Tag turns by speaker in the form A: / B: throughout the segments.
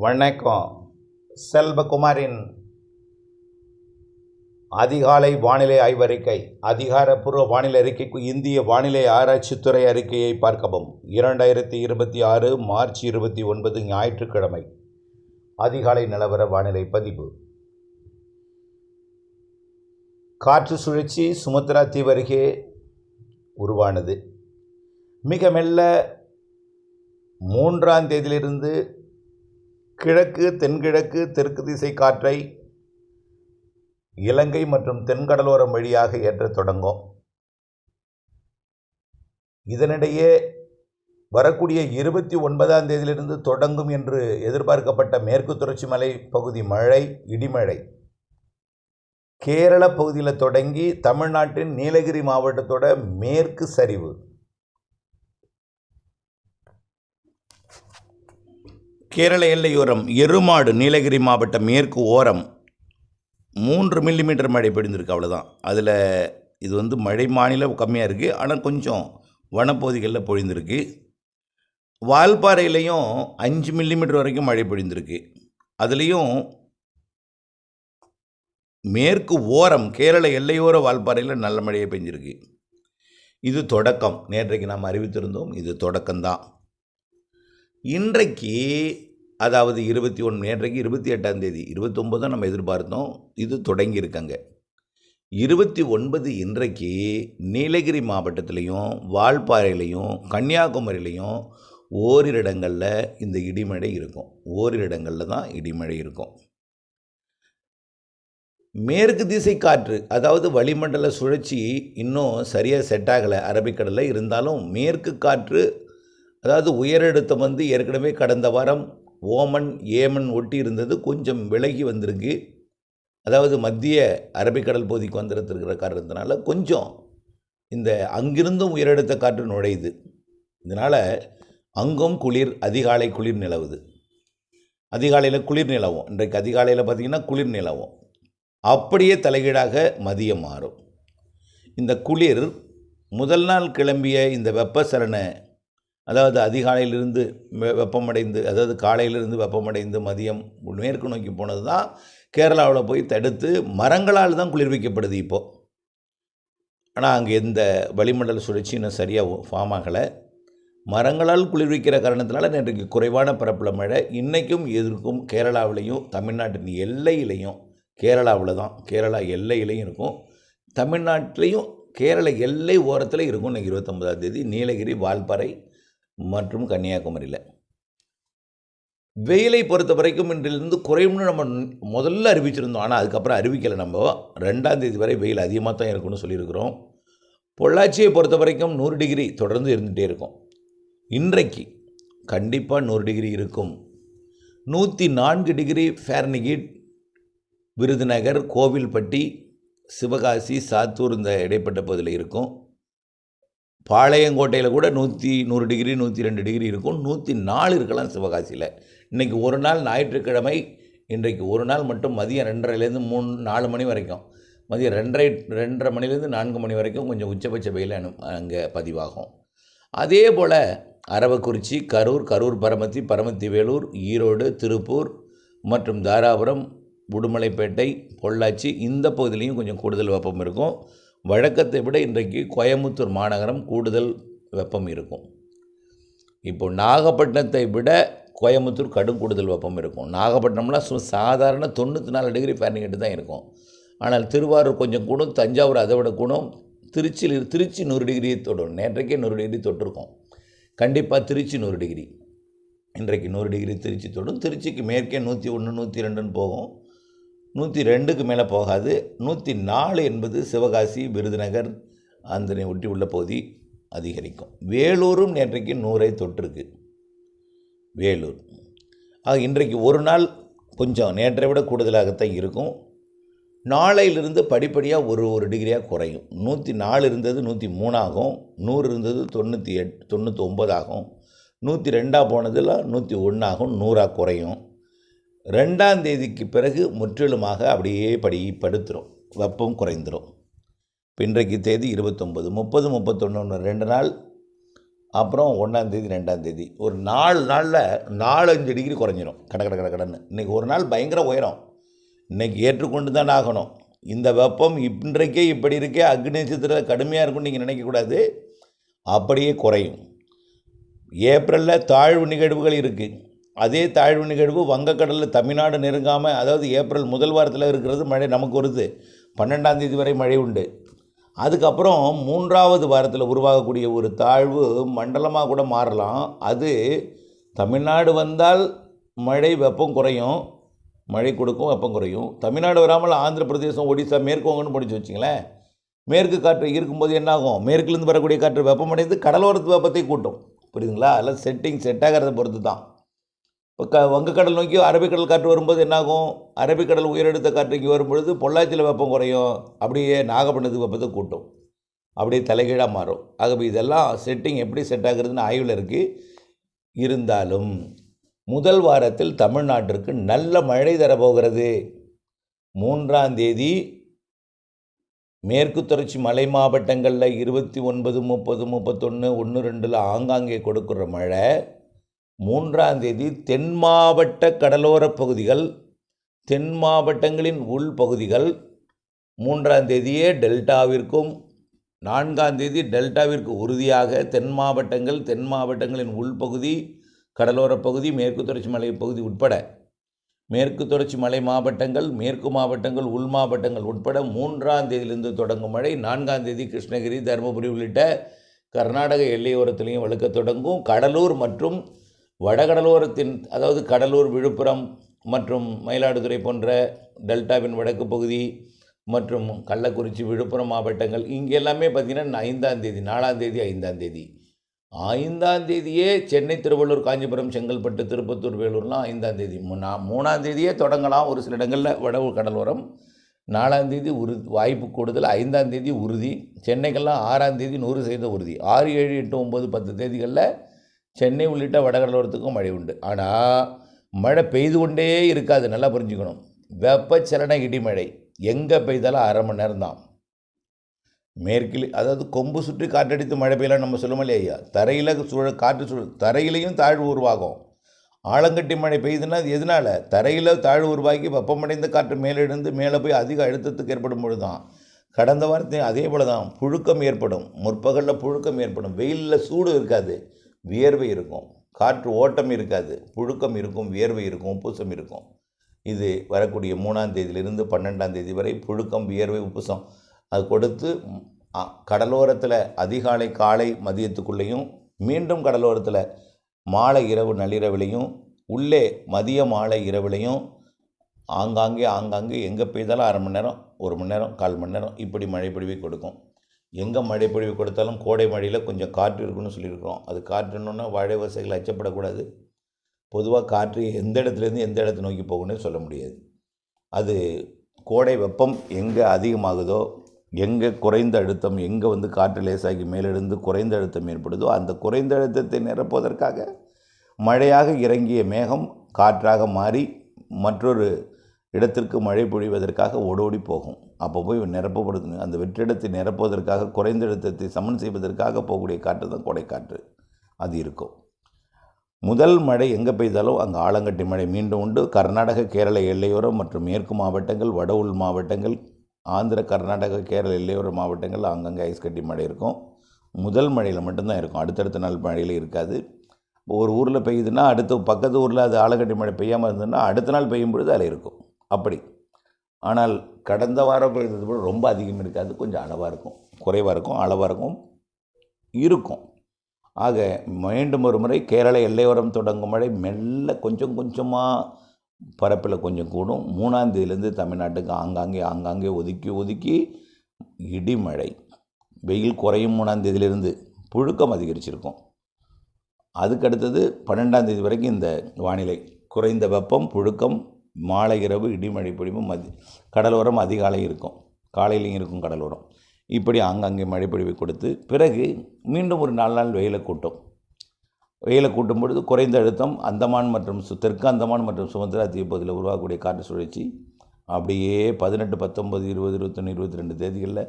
A: வணக்கம். செல்வகுமாரின் அதிகாலை வானிலை ஆய்வறிக்கை. அதிகாரப்பூர்வ வானிலை அறிக்கைக்கு இந்திய வானிலை ஆராய்ச்சித்துறை அறிக்கையை பார்க்கவும். 2026 மார்ச் 29 ஞாயிற்றுக்கிழமை அதிகாலை நிலவர வானிலை பதிவு. காற்று சுழற்சி சுமத்ரா தீவு அருகே உருவானது. மிக மெல்ல 3ஆம் தேதியிலிருந்து கிழக்கு தென்கிழக்கு தெற்கு திசை காற்றை இலங்கை மற்றும் தென்கடலோரம் வழியாக ஏற்றத் தொடங்கும். இதனிடையே வரக்கூடிய 29ஆம் தேதியிலிருந்து தொடங்கும் என்று எதிர்பார்க்கப்பட்ட மேற்கு தொடர்ச்சி மலை பகுதி மழை, இடிமழை கேரள பகுதியில் தொடங்கி தமிழ்நாட்டின் நீலகிரி மாவட்டத்தோட மேற்கு சரிவு, கேரள எல்லையோரம் எருமாடு நீலகிரி மாவட்ட மேற்கு ஓரம் 3 மில்லிமீட்டர் மழை பொழிந்திருக்கு. அவ்வளோதான். அதில் இது மழை மாநிலம் கம்மியாக இருக்குது, ஆனால் கொஞ்சம் வனப்பகுதிகளில் பொழிந்திருக்கு. வால்பாறையிலையும் 5 மில்லிமீட்டர் வரைக்கும் மழை பொழிந்திருக்கு. அதுலேயும் மேற்கு ஓரம் கேரள எல்லையோர வால்பாறையில் நல்ல மழையை பெஞ்சிருக்கு. இது தொடக்கம். நேற்றைக்கு நாம் அறிவித்திருந்தோம், இது தொடக்கம்தான். இன்றைக்கு அதாவது 21, நேற்றைக்கு 28ஆம் தேதி, 29 நம்ம எதிர்பார்த்தோம், இது தொடங்கியிருக்காங்க. 29 இன்றைக்கு நீலகிரி மாவட்டத்திலையும் வால்பாறையிலையும் கன்னியாகுமரியிலையும் ஓரிரு இடங்களில் இந்த இடிமழை இருக்கும். ஓரிரு இடங்களில் தான் இடிமழை இருக்கும். மேற்கு திசை காற்று, அதாவது வளிமண்டல சுழற்சி இன்னும் சரியாக செட் ஆகலை அரபிக்கடலில். இருந்தாலும் மேற்கு காற்று, அதாவது உயரழுத்தம் ஏற்கனவே கடந்த வாரம் ஓமன் ஏமன் ஒட்டி இருந்தது, கொஞ்சம் விலகி வந்திருக்கு. அதாவது மத்திய அரபிக்கடல் பகுதிக்கு வந்துருக்கிற காரணத்தினால கொஞ்சம் இந்த அங்கிருந்தும் உயரழுத்த காற்று நுழையுது. இதனால் அங்கும் குளிர், அதிகாலை குளிர் நிலவுது. அதிகாலையில் குளிர் நிலவும். இன்றைக்கு அதிகாலையில் பார்த்திங்கன்னா குளிர் நிலவும். அப்படியே தலைகீழாக மதியம் மாறும். இந்த குளிர் முதல் நாள் கிளம்பிய இந்த வெப்பசலனை, அதாவது அதிகாலையிலிருந்து வெப்பமடைந்து, அதாவது காலையிலிருந்து வெப்பமடைந்து மதியம் மேற்கு நோக்கி போனது தான் கேரளாவில் போய் தடுத்து மரங்களால் தான் குளிர்விக்கப்படுது இப்போது. ஆனால் அங்கே எந்த வளிமண்டல சுழற்சி இன்னும் சரியாக ஃபார்ம் ஆகலை. மரங்களால் குளிர்விக்கிற காரணத்தினால நேற்றுக்கு குறைவான பரப்பில் மழை. இன்றைக்கும் இருக்கும் கேரளாவிலையும் தமிழ்நாட்டின் எல்லையிலையும், கேரளாவில் தான், கேரளா எல்லையிலையும் இருக்கும், தமிழ்நாட்டிலையும் கேரள எல்லை ஓரத்தில் இருக்கும். இன்றைக்கி 29ஆம் தேதி நீலகிரி, வால்பாறை மற்றும் கன்னியாகுமரியில். வெயிலை பொறுத்த வரைக்கும் இன்றிலிருந்து குறையும்னு நம்ம முதல்ல அறிவிச்சிருந்தோம். ஆனால் அதுக்கப்புறம் அறிவிக்கலை. நம்ம 2ஆம் தேதி வரை வெயில் அதிகமாக தான் இருக்குன்னு சொல்லியிருக்கிறோம். பொள்ளாச்சியை பொறுத்த வரைக்கும் 100 டிகிரி தொடர்ந்து இருந்துகிட்டே இருக்கும். இன்றைக்கு கண்டிப்பாக 100 டிகிரி இருக்கும். 104 டிகிரி ஃபாரன்ஹீட் விருதுநகர், கோவில்பட்டி, சிவகாசி, சாத்தூர் இந்த இடைப்பட்ட பகுதியில் இருக்கும். பாளையங்கோட்டையில் கூட 100 டிகிரி 102 டிகிரி இருக்கும். 104 இருக்கலாம் சிவகாசியில். இன்றைக்கி ஒரு நாள் ஞாயிற்றுக்கிழமை. இன்றைக்கு ஒரு நாள் மட்டும் மதியம் 2:30லேருந்து 4 மணி வரைக்கும், மதியம் 2:30 மணிலேருந்து 4 மணி வரைக்கும் கொஞ்சம் உச்சபட்ச வெயில் அங்கே பதிவாகும். அதே போல் அரவக்குறிச்சி, கரூர் பரமத்தி, பரமத்தி வேலூர், ஈரோடு, திருப்பூர் மற்றும் தாராபுரம், உடுமலைப்பேட்டை, பொள்ளாச்சி இந்த பகுதியிலையும் கொஞ்சம் கூடுதல் வெப்பம் இருக்கும். வழக்கத்தை விட இன்றைக்கு கோயம்புத்தூர் மாநகரம் கூடுதல் வெப்பம் இருக்கும். இப்போது நாகப்பட்டினத்தை விட கோயம்புத்தூர் கடும் கூடுதல் வெப்பம் இருக்கும். நாகப்பட்டினம்லாம் சாதாரண 94 டிகிரி ஃபாரன்ஹீட் தான் இருக்கும். ஆனால் திருவாரூர் கொஞ்சம் கூடும், தஞ்சாவூர் அதை விட கூடும், திருச்சி 100 டிகிரியை தொடும். நேற்றைக்கே 100 டிகிரி தொட்டிருக்கோம். கண்டிப்பாக திருச்சி 100 டிகிரி, இன்றைக்கு 100 டிகிரி திருச்சி தொடும். திருச்சிக்கு மேற்கே 101 102ன்னு போகும். 102க்கு மேலே போகாது. 104 என்பது சிவகாசி, விருதுநகர் அந்த ஒட்டி உள்ள பகுதி அதிகரிக்கும். வேலூரும் நேற்றைக்கு 100ஐ தொட்டிருக்கு. வேலூர் இன்றைக்கு ஒரு நாள் கொஞ்சம் நேற்றை விட கூடுதலாகத்தான் இருக்கும். நாளையிலிருந்து படிப்படியாக ஒரு டிகிரியாக குறையும். 104 இருந்தது 103 ஆகும், 100 இருந்தது 98 99 ஆகும், 102 போனதில் 101 ஆகும், 100 குறையும். 2ஆம் தேதிக்கு பிறகு முற்றிலுமாக அப்படியே படுத்துரும், வெப்பம் குறைந்துடும். இன்றைக்கு தேதி 29, 30, 31 2 நாள் அப்புறம் 1ஆந்தேதி 2ஆந்தேதி ஒரு 4 நாளில் 4-5 டிகிரி குறைஞ்சிரும். கடன்னு இன்றைக்கி ஒரு நாள் பயங்கர உயரம். இன்றைக்கி ஏற்றுக்கொண்டு தான் ஆகணும். இந்த வெப்பம் இன்றைக்கே இப்படி இருக்கே, அக்னி நட்சத்திரத்தில் கடுமையாக இருக்கும்னு நீங்கள் நினைக்கக்கூடாது. அப்படியே குறையும். ஏப்ரலில் தாழ்வு நிகழ்வுகள் இருக்குது. அதே தாழ்வு நிகழ்வு வங்கக்கடலில் தமிழ்நாடு நெருங்காமல், அதாவது ஏப்ரல் முதல் வாரத்தில் இருக்கிறது மழை நமக்கு வருது. 12ஆந்தேதி வரை மழை உண்டு. அதுக்கப்புறம் 3வது வாரத்தில் உருவாகக்கூடிய ஒரு தாழ்வு மண்டலமாக கூட மாறலாம். அது தமிழ்நாடு வந்தால் மழை வெப்பம் குறையும், மழை கொடுக்கும், வெப்பம் குறையும். தமிழ்நாடு வராமல் ஆந்திர பிரதேசம், ஒடிசா, மேற்கு வங்கன்னு படித்து வச்சிங்களேன். மேற்கு காற்று இருக்கும்போது என்னாகும், மேற்குலேருந்து வரக்கூடிய காற்று வெப்பமடைந்து கடலோரத்து வெப்பத்தை கூட்டும். புரியுதுங்களா? அதெல்லாம் செட் ஆகிறத பொறுத்து தான். இப்போ வங்கக்கடல் நோக்கி அரபிக்கடல் காற்று வரும்போது என்னாகும், அரபிக்கடல் உயரடுத்த காற்று இங்கே வரும்பொழுது பொள்ளாச்சியில் வெப்பம் குறையும், அப்படியே நாகப்பட்டினத்துக்கு வெப்பத்தை கூட்டும், அப்படியே தலைகீழாக மாறும். ஆகவே இதெல்லாம் செட்டிங் எப்படி செட் ஆகுறதுன்னு ஆய்வில் இருக்குது. இருந்தாலும் முதல் வாரத்தில் தமிழ்நாட்டிற்கு நல்ல மழை தரப்போகிறது. 3ஆந்தேதி மேற்கு தொடர்ச்சி மலை மாவட்டங்களில் 29, 30, 31, 1, 2 ஆங்காங்கே கொடுக்குற மழை 3ஆந்தேதி தென் மாவட்ட கடலோரப் பகுதிகள், தென் மாவட்டங்களின் உள்பகுதிகள் 3ஆந்தேதியே டெல்டாவிற்கும், 4ஆந்தேதி டெல்டாவிற்கு உறுதியாக தென் மாவட்டங்கள், தென் மாவட்டங்களின் உள்பகுதி, கடலோரப் பகுதி, மேற்கு தொடர்ச்சி மலை பகுதி உட்பட மேற்கு தொடர்ச்சி மலை மாவட்டங்கள், மேற்கு மாவட்டங்கள், உள் மாவட்டங்கள் உட்பட 3ஆந்தேதியிலிருந்து தொடங்கும் மழை 4ஆந்தேதி கிருஷ்ணகிரி, தருமபுரி உள்ளிட்ட கர்நாடக எல்லையோரத்திலையும் வழுக்க தொடங்கும். கடலூர் மற்றும் வடகடலோரத்தின், அதாவது கடலூர், விழுப்புரம் மற்றும் மயிலாடுதுறை போன்ற டெல்டாவின் வடக்கு பகுதி மற்றும் கள்ளக்குறிச்சி, விழுப்புரம் மாவட்டங்கள் இங்கே எல்லாமே பார்த்திங்கன்னா 5ஆந்தேதி, 4ஆந்தேதி, 5ஆந்தேதி 5ஆந்தேதியே சென்னை, திருவள்ளூர், காஞ்சிபுரம், செங்கல்பட்டு, திருப்பத்தூர், வேலூர்லாம் 5ஆந்தேதி. 3ஆந்தேதியே தொடங்கலாம் ஒரு சில இடங்களில் வட கடலோரம். 4ஆந்தேதி வாய்ப்பு கூடுதல், 5ஆந்தேதி உறுதி. சென்னைக்கெல்லாம் 6ஆந்தேதி 100% உறுதி. 6, 7, 8, 9, 10 தேதிகளில் சென்னை உள்ளிட்ட வடகடலோரத்துக்கும் மழை உண்டு. ஆனால் மழை பெய்து கொண்டே இருக்காது, நல்லா புரிஞ்சுக்கணும். வெப்பச்சலன இடிமழை எங்கே பெய்தாலும் அரை மணி நேரம் தான். மேற்கில், அதாவது கொம்பு சுற்றி காற்றடித்து மழை பெய்யலாம் நம்ம சொல்லுவோம் இல்லையா, தரையில் காற்று தரையிலையும் தாழ்வு உருவாகும். ஆலங்கட்டி மழை பெய்யுதுன்னா அது எதனால், தரையில் தாழ்வு உருவாக்கி வெப்பமடைந்த காற்று மேலெழுந்து மேலே போய் அதிக அழுத்தத்துக்கு ஏற்படும் பொழுது தான். கடந்த வாரத்தையும் அதே போல் தான் புழுக்கம் ஏற்படும். முற்பகலில் புழுக்கம் ஏற்படும். வெயிலில் சூடு இருக்காது, வியர்வை இருக்கும். காற்று ஓட்டம் இருக்காது, புழுக்கம் இருக்கும், வியர்வை இருக்கும், உப்புசம் இருக்கும். இது வரக்கூடிய 3ஆந்தேதியிலிருந்து 12ஆந்தேதி வரை புழுக்கம், வியர்வை, உப்புசம் அது கொடுத்து கடலோரத்தில் அதிகாலை, காலை, மதியத்துக்குள்ளேயும், மீண்டும் கடலோரத்தில் மாலை, இரவு, நள்ளிரவிலையும், உள்ளே மதிய, மாலை, இரவிலையும் ஆங்காங்கே எங்கே பெய்தாலும் அரை மணி நேரம், 1 மணி நேரம், 1/4 மணி நேரம் இப்படி மழை பொழிவை கொடுக்கும். எங்கே மழை பொழிவு கொடுத்தாலும் கோடை மழையில் கொஞ்சம் காற்று இருக்குன்னு சொல்லியிருக்கிறோம். அது காற்றுன்னொன்னா வாழை விவசாயிகள் அச்சப்படக்கூடாது. பொதுவாக காற்று எந்த இடத்துலேருந்து எந்த இடத்தை நோக்கி போகணும்னு சொல்ல முடியாது. அது கோடை வெப்பம் எங்கே அதிகமாகுதோ, எங்கே குறைந்த அழுத்தம், எங்கே காற்று லேசாகி மேலெழுந்து குறைந்த அழுத்தம் ஏற்படுதோ அந்த குறைந்த அழுத்தத்தை நிரப்புவதற்காக மழையாக இறங்கிய மேகம் காற்றாக மாறி மற்றொரு இடத்திற்கு மழை பொழிவதற்காக ஓடோடி போகும். அப்போ போய் நிரப்பப்படுது. அந்த வெற்றிடத்தை நிரப்புவதற்காக, குறைந்த அழுத்தத்தை சமன் செய்வதற்காக போகக்கூடிய காற்று தான் கோடைக்காற்று. அது இருக்கும். முதல் மழை எங்கே பெய்தாலும் அங்கே ஆலங்கட்டி மழை மீண்டும் உண்டு. கர்நாடக, கேரள எல்லையோரம் மற்றும் மேற்கு மாவட்டங்கள், வட உள் மாவட்டங்கள், ஆந்திர, கர்நாடக, கேரள எல்லையோர மாவட்டங்கள் அங்கங்கே ஐஸ் கட்டி மழை இருக்கும். முதல் மழையில் மட்டும்தான் இருக்கும், அடுத்தடுத்த நாள் மழையில் இருக்காது. ஒரு ஊரில் பெய்யுதுன்னா அடுத்த பக்கத்து ஊரில் அது ஆலங்கட்டி மழை பெய்யாமல் இருந்ததுன்னா அடுத்த நாள் பெய்யும் பொழுது அதில் இருக்கும். அப்படி. ஆனால் கடந்த வாரம் பெய்தது போல ரொம்ப அதிகம் இருக்காது, கொஞ்சம் அளவாக இருக்கும், குறைவாக இருக்கும், அளவாக இருக்கும். ஆக மீண்டும் ஒரு முறை கேரள எல்லையோரம் தொடங்கும் மழை மெல்ல கொஞ்சம் கொஞ்சமாக பரப்பில் கொஞ்சம் கூடும். 3ஆந்தேதியிலேருந்து தமிழ்நாட்டுக்கு ஆங்காங்கே ஒதுக்கி இடிமழை. வெயில் குறையும் 3ஆந்தேதியிலிருந்து, புழுக்கம் அதிகரிச்சிருக்கும். அதுக்கடுத்தது 12ஆந்தேதி வரைக்கும் இந்த வானிலை குறைந்த வெப்பம், புழுக்கம், மாலை, இரவு இடிமழை பொழிவும், கடலோரம் அதிகாலை இருக்கும், காலையிலையும் இருக்கும் கடலோரம். இப்படி ஆங்காங்கே மழைப்பொழிவை கொடுத்து பிறகு மீண்டும் ஒரு 4 நாள் வெயிலை கூட்டும் பொழுது குறைந்த அழுத்தம் அந்தமான் மற்றும் தெற்கு அந்தமான் மற்றும் சுமத்ரா தீபத்தில் உருவாகக்கூடிய காற்று சுழற்சி அப்படியே 18, 19, 20, 21, 22 தேதிகளில்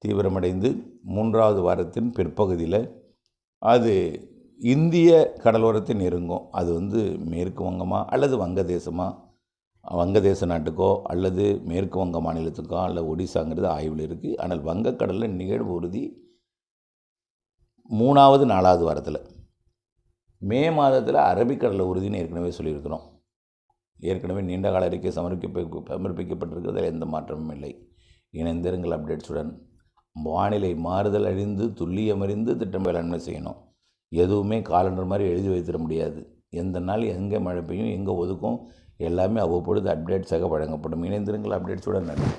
A: தீவிரமடைந்து 3வது வாரத்தின் பிற்பகுதியில் அது இந்திய கடலோரத்தை நெருங்கும். அது வந்து மேற்கு வங்கமா அல்லது வங்கதேசமா, வங்கதேச நாட்டுக்கோ அல்லது மேற்கு வங்க மாநிலத்துக்கோ அல்ல ஒடிசாங்கிறது ஆய்வில் இருக்குது. ஆனால் வங்கக்கடலில் நிகழ்வு உறுதி 3வது 4வது வாரத்தில். மே மாதத்தில் அரபிக்கடலில் உறுதின்னு ஏற்கனவே சொல்லியிருக்கிறோம். ஏற்கனவே நீண்ட கால அறிக்கை சமர்ப்பிக்கப்பட்டிருக்கிறதில் எந்த மாற்றமும் இல்லை. இணைந்திருங்கள் அப்டேட்ஸுடன். வானிலை மாறுதல் அறிந்து துல்லியமறிந்து திட்டம் வேளாண்மை செய்யணும். எதுவுமே காலண்டர் மாதிரி எழுதி வைத்திட முடியாது. எந்த நாள் எங்கே மழை பெய்யும், எங்கே ஒதுக்கும், எல்லாமே அவ்வப்பொழுது அப்டேட்ஸாக வழங்கப்படும். இணைந்திருங்கள் அப்டேட்ஸுடன். நன்றி.